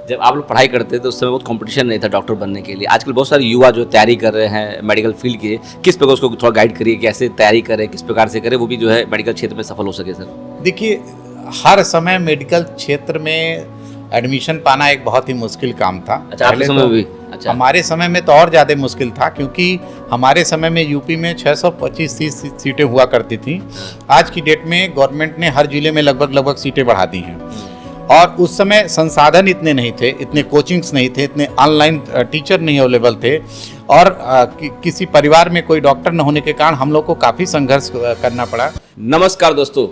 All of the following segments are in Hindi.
जब आप लोग पढ़ाई करते थे तो उस समय बहुत कंपटीशन नहीं था डॉक्टर बनने के लिए। आजकल बहुत सारे युवा जो तैयारी कर रहे हैं मेडिकल फील्ड की, किस प्रकार उसको थोड़ा गाइड करिए कि ऐसे तैयारी करें, किस प्रकार से करें वो भी जो है मेडिकल क्षेत्र में सफल हो सके सर। देखिए, हर समय मेडिकल क्षेत्र में एडमिशन पाना एक बहुत ही मुश्किल काम था। अच्छा, आपके समय में भी? अच्छा, हमारे समय में तो और ज़्यादा मुश्किल था, क्योंकि हमारे समय में यूपी में 625 सीटें हुआ करती थी। आज की डेट में गवर्नमेंट ने हर जिले में लगभग सीटें बढ़ा दी हैं। और उस समय संसाधन इतने नहीं थे, इतने कोचिंग्स नहीं थे, इतने ऑनलाइन टीचर नहीं अवेलेबल थे, और किसी परिवार में कोई डॉक्टर न होने के कारण हम लोग को काफ़ी संघर्ष करना पड़ा। नमस्कार दोस्तों,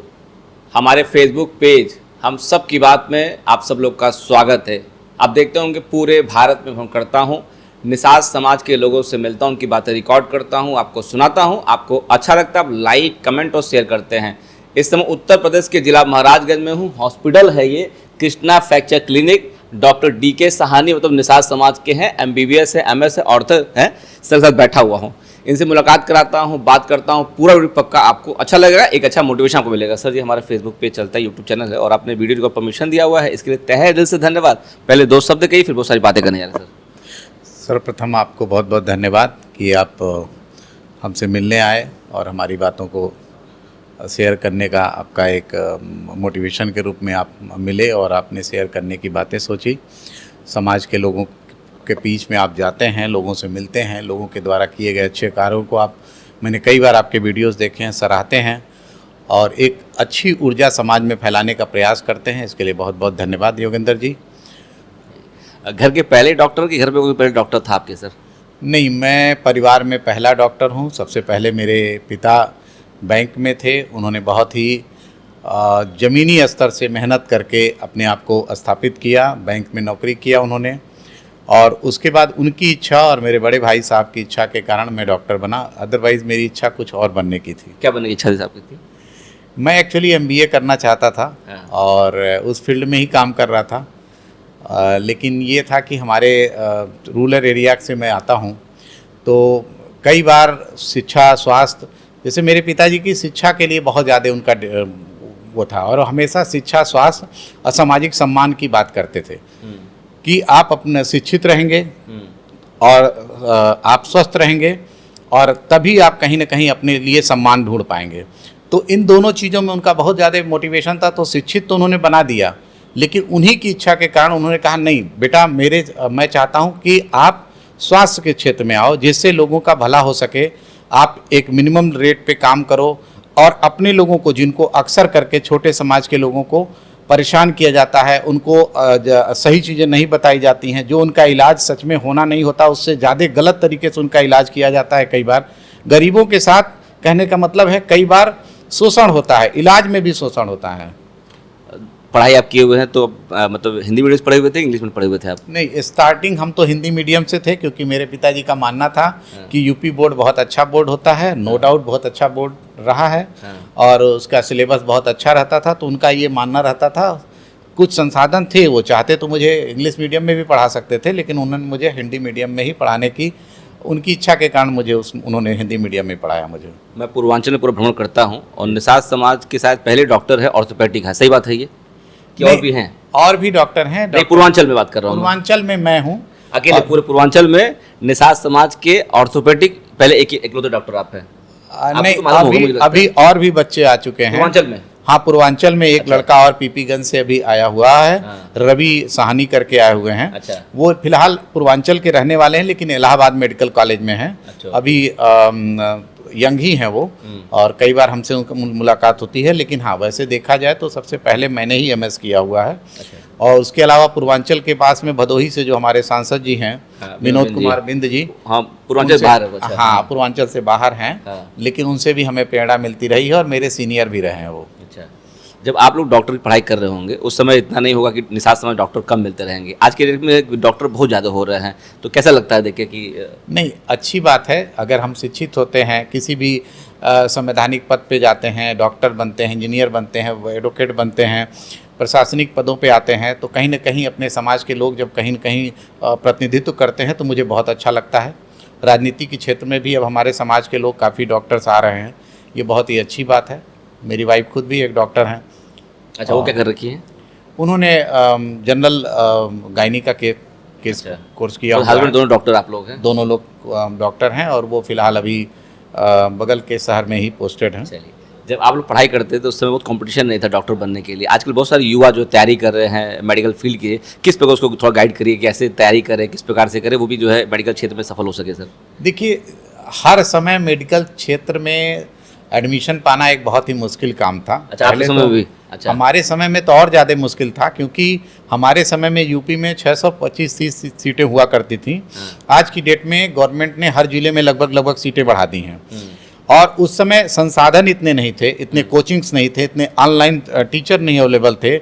हमारे फेसबुक पेज हम सब की बात में आप सब लोग का स्वागत है। आप देखते होंगे पूरे भारत में हम करता हूँ, निषाद समाज के लोगों से मिलता हूँ, उनकी बातें रिकॉर्ड करता हूँ, आपको सुनाता हूँ। आपको अच्छा लगता है आप लाइक कमेंट और शेयर करते हैं। इस समय उत्तर प्रदेश के जिला महाराजगंज में हूँ। हॉस्पिटल है ये Krishna fracture clinic. Doctor DK. Sahni मतलब निषाद समाज के हैं, MBBS है, MS है, ऑर्थो है, सर साथ बैठा हुआ हूँ। इनसे मुलाकात कराता हूँ, बात करता हूँ। पूरा वीडियो पक्का आपको अच्छा लगेगा, एक अच्छा मोटिवेशन आपको मिलेगा। सर जी, हमारा फेसबुक पेज चलता है, यूट्यूब चैनल है, और आपने वीडियो को परमिशन दिया हुआ है, इसके लिए तहे दिल से धन्यवाद। पहले 2 शब्द कही, फिर बहुत सारी बातें करने जा रहे हैं सर। सर्वप्रथम आपको बहुत बहुत धन्यवाद कि आप हमसे मिलने आए और हमारी बातों को शेयर करने का आपका एक मोटिवेशन के रूप में आप मिले, और आपने शेयर करने की बातें सोची। समाज के लोगों के बीच में आप जाते हैं, लोगों से मिलते हैं, लोगों के द्वारा किए गए अच्छे कार्यों को मैंने कई बार आपके वीडियोस देखे हैं, सराहते हैं, और एक अच्छी ऊर्जा समाज में फैलाने का प्रयास करते हैं। इसके लिए बहुत बहुत धन्यवाद योगेंद्र जी। घर के पहले डॉक्टर कि घर में कोई पहले डॉक्टर था आपके सर? नहीं, मैं परिवार में पहला डॉक्टर हूँ। सबसे पहले मेरे पिता बैंक में थे। उन्होंने बहुत ही ज़मीनी स्तर से मेहनत करके अपने आप को स्थापित किया, बैंक में नौकरी किया उन्होंने, और उसके बाद उनकी इच्छा और मेरे बड़े भाई साहब की इच्छा के कारण मैं डॉक्टर बना। अदरवाइज़ मेरी इच्छा कुछ और बनने की थी। क्या बनने की इच्छा थी आपकी थी? मैं एक्चुअली MBA करना चाहता था, और उस फील्ड में ही काम कर रहा था। लेकिन ये था कि हमारे रूरल एरिया से मैं आता हूँ, तो कई बार शिक्षा, स्वास्थ्य, जैसे मेरे पिताजी की शिक्षा के लिए बहुत ज़्यादा उनका वो था, और हमेशा शिक्षा, स्वास्थ्य और सामाजिक सम्मान की बात करते थे कि आप अपने शिक्षित रहेंगे और आप स्वस्थ रहेंगे, और तभी आप कहीं ना कहीं अपने लिए सम्मान ढूंढ पाएंगे। तो इन दोनों चीज़ों में उनका बहुत ज़्यादा मोटिवेशन था। तो शिक्षित तो उन्होंने बना दिया, लेकिन उन्हीं की इच्छा के कारण उन्होंने कहा, नहीं बेटा, मैं चाहता हूँ कि आप स्वास्थ्य के क्षेत्र में आओ, जिससे लोगों का भला हो सके। आप एक मिनिमम रेट पे काम करो, और अपने लोगों को, जिनको अक्सर करके छोटे समाज के लोगों को परेशान किया जाता है, उनको सही चीज़ें नहीं बताई जाती हैं, जो उनका इलाज सच में होना नहीं होता, उससे ज़्यादा गलत तरीके से उनका इलाज किया जाता है। कई बार गरीबों के साथ, कहने का मतलब है कई बार शोषण होता है, इलाज में भी शोषण होता है। पढ़ाई आप किए हुए हैं तो मतलब हिंदी मीडियम से पढ़े हुए थे, इंग्लिश में पढ़े हुए थे आप? नहीं, स्टार्टिंग हम तो हिंदी मीडियम से थे, क्योंकि मेरे पिताजी का मानना था कि यूपी बोर्ड बहुत अच्छा बोर्ड होता है। नो डाउट बहुत अच्छा बोर्ड रहा है, और उसका सिलेबस बहुत अच्छा रहता था, तो उनका ये मानना रहता था। कुछ संसाधन थे, वो चाहते तो मुझे इंग्लिश मीडियम में भी पढ़ा सकते थे, लेकिन उन्होंने मुझे हिंदी मीडियम में ही पढ़ाने की, उनकी इच्छा के कारण मुझे उन्होंने हिंदी मीडियम में पढ़ाया मुझे। मैं पूर्वांचल में पूरा भ्रमण करता हूँ, और निषाद समाज के शायद पहले डॉक्टर है ऑर्थोपेडिक है, सही बात है ये कि और भी हैं? और भी डॉक्टर हैं। नहीं, पूर्वांचल में बात कर रहा हूँ। पूर्वांचल में मैं हूँ अकेले, पूरे पूर्वांचल में निषाद समाज के ऑर्थोपेडिक पहले इकलौते डॉक्टर आप हैं? नहीं, अभी और भी बच्चे आ चुके हैं पूर्वांचल में। हाँ, पूर्वांचल में एक लड़का और पीपीगंज से अभी आया हुआ है। रवि साहनी करके आए हुए हैं। अच्छा। वो फिलहाल पूर्वांचल के रहने वाले हैं, लेकिन इलाहाबाद मेडिकल कॉलेज में हैं। अभी यंग ही हैं वो, और कई बार हमसे उनकी मुलाकात होती है। लेकिन हाँ, वैसे देखा जाए तो सबसे पहले मैंने ही MS किया हुआ है। और उसके अलावा पूर्वांचल के पास में भदोही से जो हमारे सांसद जी हैं, विनोद कुमार बिंद जी, हाँ, पूर्वांचल बाहर है। हाँ, पूर्वांचल से बाहर हैं, लेकिन उनसे भी हमें प्रेरणा मिलती रही है, और मेरे सीनियर भी रहे हैं वो। अच्छा, जब आप लोग डॉक्टर की पढ़ाई कर रहे होंगे उस समय इतना नहीं होगा कि निषाद समाज डॉक्टर कम मिलते रहेंगे। आज के डेट में डॉक्टर बहुत ज़्यादा हो रहे हैं, तो कैसा लगता है देखिए कि? नहीं, अच्छी बात है। अगर हम शिक्षित होते हैं, किसी भी संवैधानिक पद पे जाते हैं, डॉक्टर बनते हैं, इंजीनियर बनते हैं, एडवोकेट बनते हैं, प्रशासनिक पदों पे आते हैं, तो कहीं ना कहीं अपने समाज के लोग जब कहीं न कहीं प्रतिनिधित्व करते हैं, तो मुझे बहुत अच्छा लगता है। राजनीति के क्षेत्र में भी अब हमारे समाज के लोग काफ़ी डॉक्टर्स आ रहे हैं, ये बहुत ही अच्छी बात है। मेरी वाइफ खुद भी एक डॉक्टर हैं। अच्छा, वो क्या कर रखी है? उन्होंने जनरल गायनी का केस अच्छा। कोर्स किया और हुआ हस्बैंड है। दोनों डॉक्टर आप लोग हैं? दोनों लोग डॉक्टर हैं और वो फिलहाल अभी बगल के शहर में ही पोस्टेड हैं। चलिए, जब आप लोग पढ़ाई करते थे तो उस समय बहुत कंपटीशन नहीं था डॉक्टर बनने के लिए। आजकल बहुत सारे युवा जो तैयारी कर रहे हैं मेडिकल फील्ड की, किस प्रकार उसको थोड़ा गाइड करिए, कैसे तैयारी करें, किस प्रकार से करें, वो भी जो है मेडिकल क्षेत्र में सफल हो सके सर? देखिए, हर समय मेडिकल क्षेत्र में एडमिशन पाना एक बहुत ही मुश्किल काम था। अच्छा, आपके पहले समय तो में भी? अच्छा। हमारे समय में तो और ज़्यादा मुश्किल था, क्योंकि हमारे समय में यूपी में 625 सीटें हुआ करती थी। आज की डेट में गवर्नमेंट ने हर जिले में लगभग सीटें बढ़ा दी हैं। और उस समय संसाधन इतने नहीं थे, इतने कोचिंग्स नहीं थे, इतने ऑनलाइन टीचर नहीं अवेलेबल थे,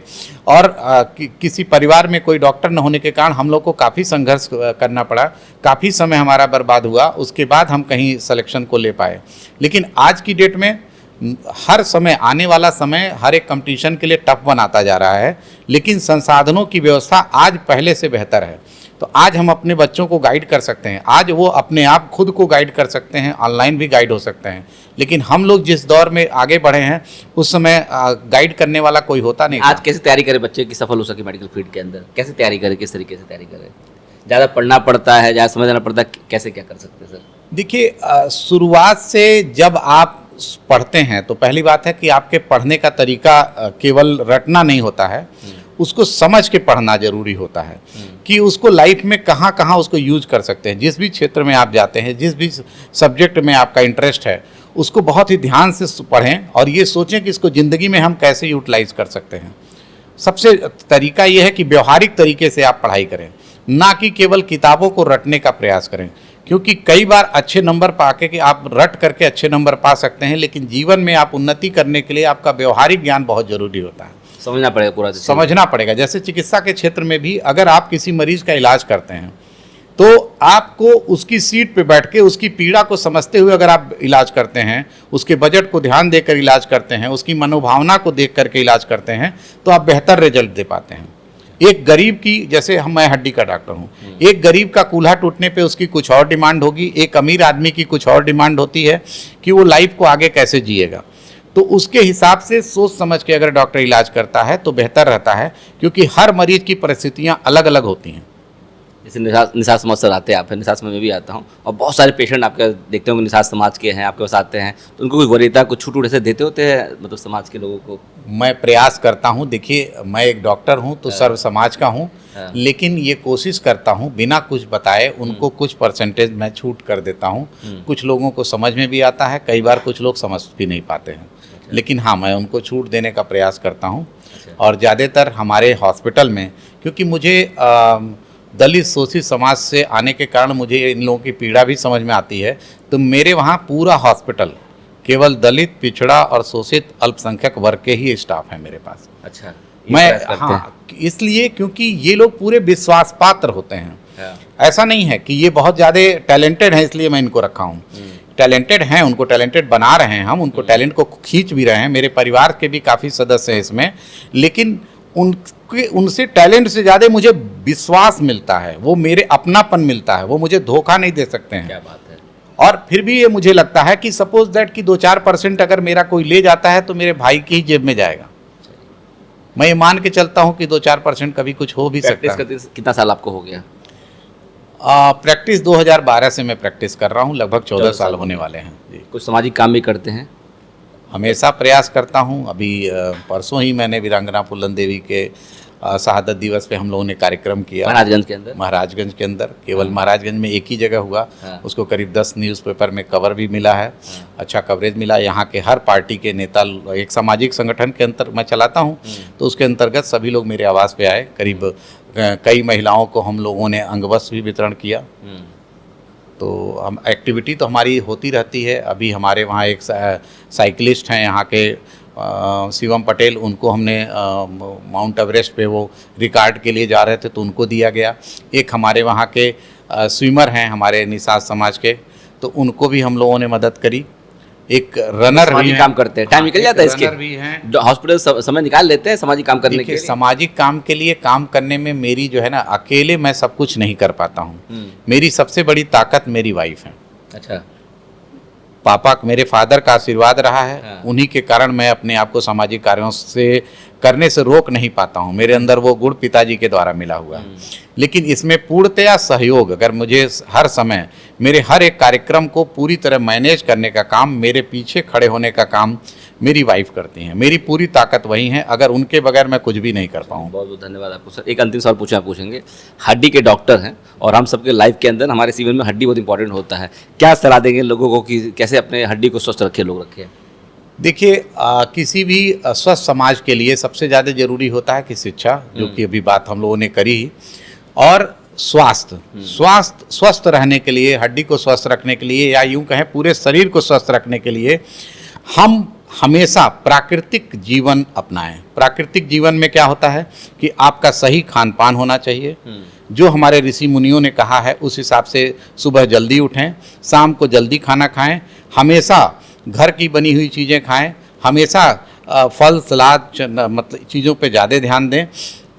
और किसी परिवार में कोई डॉक्टर न होने के कारण हम लोग को काफ़ी संघर्ष करना पड़ा, काफ़ी समय हमारा बर्बाद हुआ, उसके बाद हम कहीं सिलेक्शन को ले पाए। लेकिन आज की डेट में हर समय, आने वाला समय हर एक कंपटीशन के लिए टफ बनाता जा रहा है, लेकिन संसाधनों की व्यवस्था आज पहले से बेहतर है। तो आज हम अपने बच्चों को गाइड कर सकते हैं, आज वो अपने आप खुद को गाइड कर सकते हैं, ऑनलाइन भी गाइड हो सकते हैं। लेकिन हम लोग जिस दौर में आगे बढ़े हैं उस समय गाइड करने वाला कोई होता नहीं आज था। कैसे तैयारी करें बच्चे की सफल हो सके मेडिकल फील्ड के अंदर? कैसे तैयारी करें, किस तरीके से तैयारी करें? ज़्यादा पढ़ना पड़ता है, ज़्यादा समझना पड़ता है, कैसे क्या कर सकते हैं सर? देखिए, शुरुआत से जब आप पढ़ते हैं तो पहली बात है कि आपके पढ़ने का तरीका केवल रटना नहीं होता है, उसको समझ के पढ़ना जरूरी होता है कि उसको लाइफ में कहाँ कहाँ उसको यूज कर सकते हैं। जिस भी क्षेत्र में आप जाते हैं, जिस भी सब्जेक्ट में आपका इंटरेस्ट है, उसको बहुत ही ध्यान से पढ़ें और ये सोचें कि इसको ज़िंदगी में हम कैसे यूटिलाइज कर सकते हैं। सबसे तरीका ये है कि व्यवहारिक तरीके से आप पढ़ाई करें, ना कि केवल किताबों को रटने का प्रयास करें। क्योंकि कई बार अच्छे नंबर पाके कि आप रट करके अच्छे नंबर पा सकते हैं, लेकिन जीवन में आप उन्नति करने के लिए आपका व्यवहारिक ज्ञान बहुत जरूरी होता है। समझना पड़ेगा पूरा, समझना पड़ेगा। जैसे चिकित्सा के क्षेत्र में भी अगर आप किसी मरीज का इलाज करते हैं तो आपको उसकी सीट पे बैठ के उसकी पीड़ा को समझते हुए अगर आप इलाज करते हैं, उसके बजट को ध्यान देकर इलाज करते हैं, उसकी मनोभावना को देख करके इलाज करते हैं, तो आप बेहतर रिजल्ट दे पाते हैं। एक गरीब की, जैसे मैं हड्डी का डॉक्टर हूँ, एक गरीब का कूल्हा टूटने पे उसकी कुछ और डिमांड होगी, एक अमीर आदमी की कुछ और डिमांड होती है कि वो लाइफ को आगे कैसे जिएगा। तो उसके हिसाब से सोच समझ के अगर डॉक्टर इलाज करता है तो बेहतर रहता है, क्योंकि हर मरीज की परिस्थितियाँ अलग अलग होती हैं। जैसे निषाद समाज सर आते हैं, आप निषाद समाज में भी आता हूँ, और बहुत सारे पेशेंट आपके देखते होंगे निषाद समाज के हैं, आपके पास आते हैं, तो उनको कुछ वरीयता, कुछ छूट ऐसे देते होते हैं मतलब समाज के लोगों को? मैं प्रयास करता हूँ। देखिए, मैं एक डॉक्टर हूँ तो सर्व समाज का हूँ, लेकिन ये कोशिश करता हूँ बिना कुछ बताए उनको कुछ परसेंटेज मैं छूट कर देता हूँ। कुछ लोगों को समझ में भी आता है, कई बार कुछ लोग समझ भी नहीं पाते हैं, लेकिन हाँ, मैं उनको छूट देने का प्रयास करता हूँ। और ज़्यादातर हमारे हॉस्पिटल में, क्योंकि मुझे दलित शोषित समाज से आने के कारण मुझे इन लोगों की पीड़ा भी समझ में आती है, तो मेरे वहाँ पूरा हॉस्पिटल केवल दलित, पिछड़ा और शोषित अल्पसंख्यक वर्ग के ही स्टाफ है मेरे पास। अच्छा, हाँ, इसलिए क्योंकि ये लोग पूरे विश्वास पात्र होते हैं। ऐसा नहीं है कि ये बहुत ज़्यादा टैलेंटेड हैं इसलिए मैं इनको रखा हूँ। टैलेंटेड हैं, उनको टैलेंटेड बना रहे हैं हम, उनको टैलेंट को खींच भी रहे हैं। मेरे परिवार के भी काफ़ी सदस्य हैं इसमें, लेकिन उनसे टैलेंट से ज़्यादा मुझे विश्वास मिलता है, वो मेरे अपनापन मिलता है, वो मुझे धोखा नहीं दे सकते हैं। क्या बात है। और फिर भी ये मुझे लगता है कि सपोज दैट कि 2-4% अगर मेरा कोई ले जाता है तो मेरे भाई की ही जेब में जाएगा। मैं ये मान के चलता हूँ कि 2-4% कभी कुछ हो भी सकता है। कितना साल आपको हो गया? प्रैक्टिस 2012 से मैं प्रैक्टिस कर रहा हूँ, लगभग 14 साल होने वाले हैं जी। कुछ सामाजिक काम भी करते हैं? हमेशा प्रयास करता हूँ। अभी परसों ही मैंने वीरांगना फूलन देवी के शहादत दिवस पे हम लोगों ने कार्यक्रम किया महाराजगंज के अंदर। महाराजगंज के अंदर, केवल महाराजगंज में एक ही जगह हुआ। उसको करीब 10 न्यूज़पेपर में कवर भी मिला है, अच्छा कवरेज मिला। यहाँ के हर पार्टी के नेता, एक सामाजिक संगठन के अंतर मैं चलाता हूँ, तो उसके अंतर्गत सभी लोग मेरे आवास पे आए। करीब कई महिलाओं को हम लोगों ने अंगवस्त्र भी वितरण किया। तो हम एक्टिविटी तो हमारी होती रहती है। अभी हमारे वहाँ एक साइकिलिस्ट हैं यहाँ के शिवम पटेल, उनको हमने माउंट एवरेस्ट पे वो रिकॉर्ड के लिए जा रहे थे तो उनको दिया गया। एक हमारे वहाँ के स्विमर हैं हमारे निषाद समाज के, तो उनको भी हम लोगों ने मदद करी। एक रनर भी काम करते हैं, टाइम निकल जाता है इसके, भी हैं हॉस्पिटल समय निकाल लेते हैं सामाजिक काम करने के लिए। सामाजिक काम के लिए काम करने में मेरी जो है ना, अकेले मैं सब कुछ नहीं कर पाता हूँ। मेरी सबसे बड़ी ताकत मेरी वाइफ है। अच्छा। पापा, मेरे फादर का आशीर्वाद रहा है, उन्हीं के कारण मैं अपने आप को सामाजिक कार्यों से करने से रोक नहीं पाता हूँ, मेरे अंदर वो गुण पिताजी के द्वारा मिला हुआ है। लेकिन इसमें पूर्णतया सहयोग, अगर मुझे हर समय मेरे हर एक कार्यक्रम को पूरी तरह मैनेज करने का काम, मेरे पीछे खड़े होने का काम मेरी वाइफ करती हैं। मेरी पूरी ताकत वही है, अगर उनके बगैर मैं कुछ भी नहीं कर पाऊँ। बहुत बहुत धन्यवाद आपको सर। एक अंतिम सवाल पूछेंगे, हड्डी के डॉक्टर हैं और हम सबके लाइफ के अंदर हमारे जीवन में हड्डी बहुत इंपॉर्टेंट होता है, क्या सलाह देंगे लोगों को कि कैसे अपने हड्डी को स्वस्थ रखे, लोग रखें? देखिए, किसी भी स्वस्थ समाज के लिए सबसे ज़्यादा जरूरी होता है कि शिक्षा, जो कि अभी बात हम लोगों ने करी, और स्वस्थ रहने के लिए, हड्डी को स्वस्थ रखने के लिए, या यूं कहें पूरे शरीर को स्वस्थ रखने के लिए हम हमेशा प्राकृतिक जीवन अपनाएं। प्राकृतिक जीवन में क्या होता है कि आपका सही खान पान होना चाहिए, जो हमारे ऋषि मुनियों ने कहा है उस हिसाब से सुबह जल्दी उठें, शाम को जल्दी खाना खाएं, हमेशा घर की बनी हुई चीज़ें खाएं, हमेशा फल सलाद मतलब चीज़ों पे ज़्यादा ध्यान दें,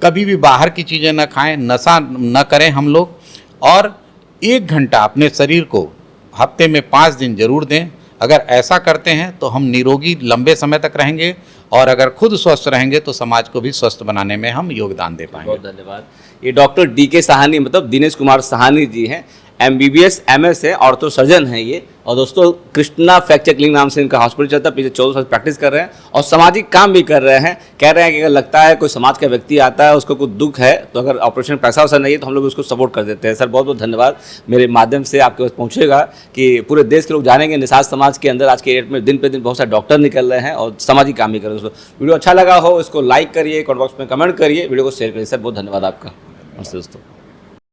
कभी भी बाहर की चीज़ें न खाएं, नशा न करें हम लोग, और 1 घंटा अपने शरीर को हफ्ते में 5 दिन जरूर दें। अगर ऐसा करते हैं तो हम निरोगी लंबे समय तक रहेंगे, और अगर खुद स्वस्थ रहेंगे तो समाज को भी स्वस्थ बनाने में हम योगदान दे पाएंगे। बहुत धन्यवाद। ये डॉक्टर DK साहनी मतलब दिनेश कुमार साहनी जी हैं, MBBS MS है, ऑर्थो सर्जन हैं ये, और दोस्तों कृष्णा फ्रैक्चर क्लिनिक नाम से इनका हॉस्पिटल चलता है, पिछले 14 साल प्रैक्टिस कर रहे हैं और सामाजिक काम भी कर रहे हैं। कह रहे हैं कि अगर लगता है कोई समाज का व्यक्ति आता है, उसको कुछ दुख है, तो अगर ऑपरेशन पैसा वैसा नहीं है तो हम लोग उसको सपोर्ट कर देते हैं। सर बहुत बहुत धन्यवाद, मेरे माध्यम से आपके पास पहुँचेगा कि पूरे देश के लोग जानेंगे निषाद समाज के अंदर आज के डेट में दिन पे दिन बहुत सारे डॉक्टर निकल रहे हैं और सामाजिक काम भी कर रहे हैं। वीडियो अच्छा लगा हो इसको लाइक करिए, कमेंट बॉक्स में कमेंट करिए, वीडियो को शेयर करिए। सर बहुत धन्यवाद आपका। नमस्ते दोस्तों।